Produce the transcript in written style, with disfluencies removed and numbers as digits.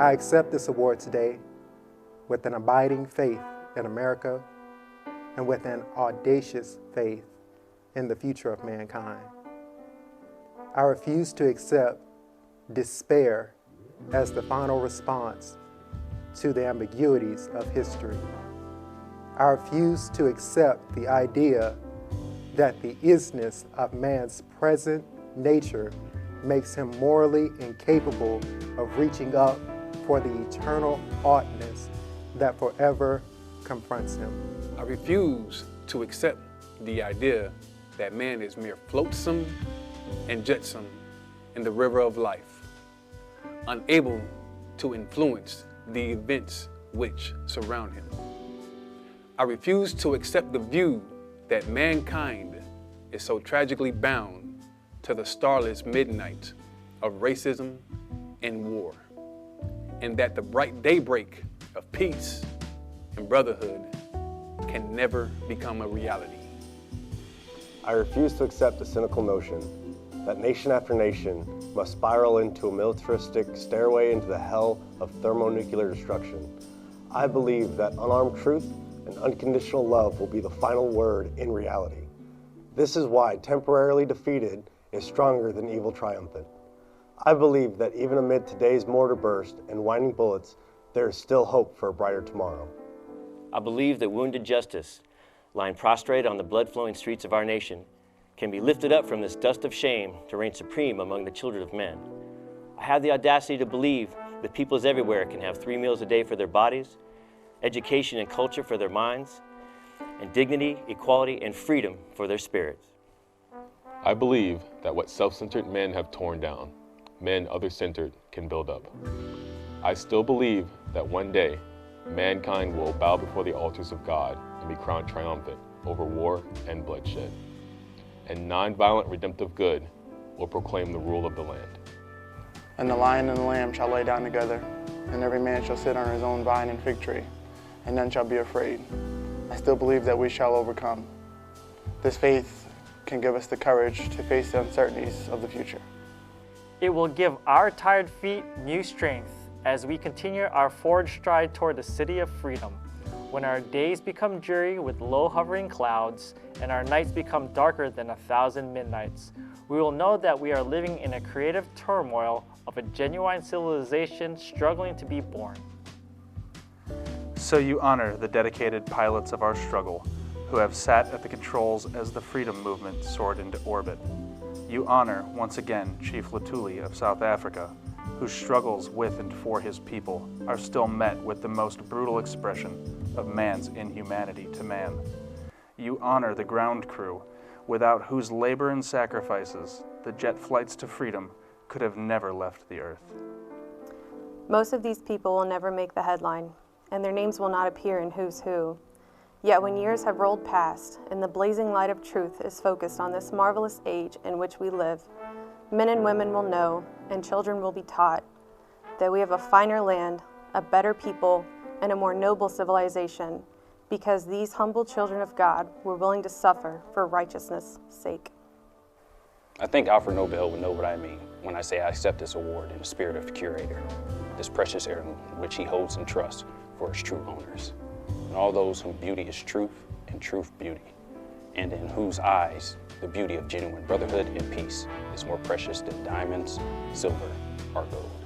I accept this award today with an abiding faith in America and with an audacious faith in the future of mankind. I refuse to accept despair as the final response to the ambiguities of history. I refuse to accept the idea that the isness of man's present nature makes him morally incapable of reaching up for the eternal oughtness that forever confronts him. I refuse to accept the idea that man is mere flotsam and jetsam in the river of life, unable to influence the events which surround him. I refuse to accept the view that mankind is so tragically bound to the starless midnight of racism and war, and that the bright daybreak of peace and brotherhood can never become a reality. I refuse to accept the cynical notion that nation after nation must spiral into a militaristic stairway into the hell of thermonuclear destruction. I believe that unarmed truth and unconditional love will be the final word in reality. This is why temporarily defeated is stronger than evil triumphant. I believe that even amid today's mortar burst and whining bullets, there is still hope for a brighter tomorrow. I believe that wounded justice, lying prostrate on the blood-flowing streets of our nation, can be lifted up from this dust of shame to reign supreme among the children of men. I have the audacity to believe that peoples everywhere can have 3 meals a day for their bodies, education and culture for their minds, and dignity, equality, and freedom for their spirits. I believe that what self-centered men have torn down, men other-centered can build up. I still believe that one day, mankind will bow before the altars of God and be crowned triumphant over war and bloodshed. And nonviolent redemptive good will proclaim the rule of the land. And the lion and the lamb shall lay down together, and every man shall sit on his own vine and fig tree, and none shall be afraid. I still believe that we shall overcome. This faith can give us the courage to face the uncertainties of the future. It will give our tired feet new strength as we continue our forward stride toward the city of freedom. When our days become dreary with low hovering clouds and our nights become darker than 1,000 midnights, we will know that we are living in a creative turmoil of a genuine civilization struggling to be born. So you honor the dedicated pilots of our struggle who have sat at the controls as the freedom movement soared into orbit. You honor, once again, Chief Lutuli of South Africa, whose struggles with and for his people are still met with the most brutal expression of man's inhumanity to man. You honor the ground crew, without whose labor and sacrifices the jet flights to freedom could have never left the earth. Most of these people will never make the headline, and their names will not appear in Who's Who. Yet when years have rolled past and the blazing light of truth is focused on this marvelous age in which we live, men and women will know, and children will be taught, that we have a finer land, a better people, and a more noble civilization, because these humble children of God were willing to suffer for righteousness' sake. I think Alfred Nobel would know what I mean when I say I accept this award in the spirit of the curator, this precious heirloom which he holds in trust for its true owners, and all those whom beauty is truth and truth beauty, and in whose eyes the beauty of genuine brotherhood and peace is more precious than diamonds, silver, or gold.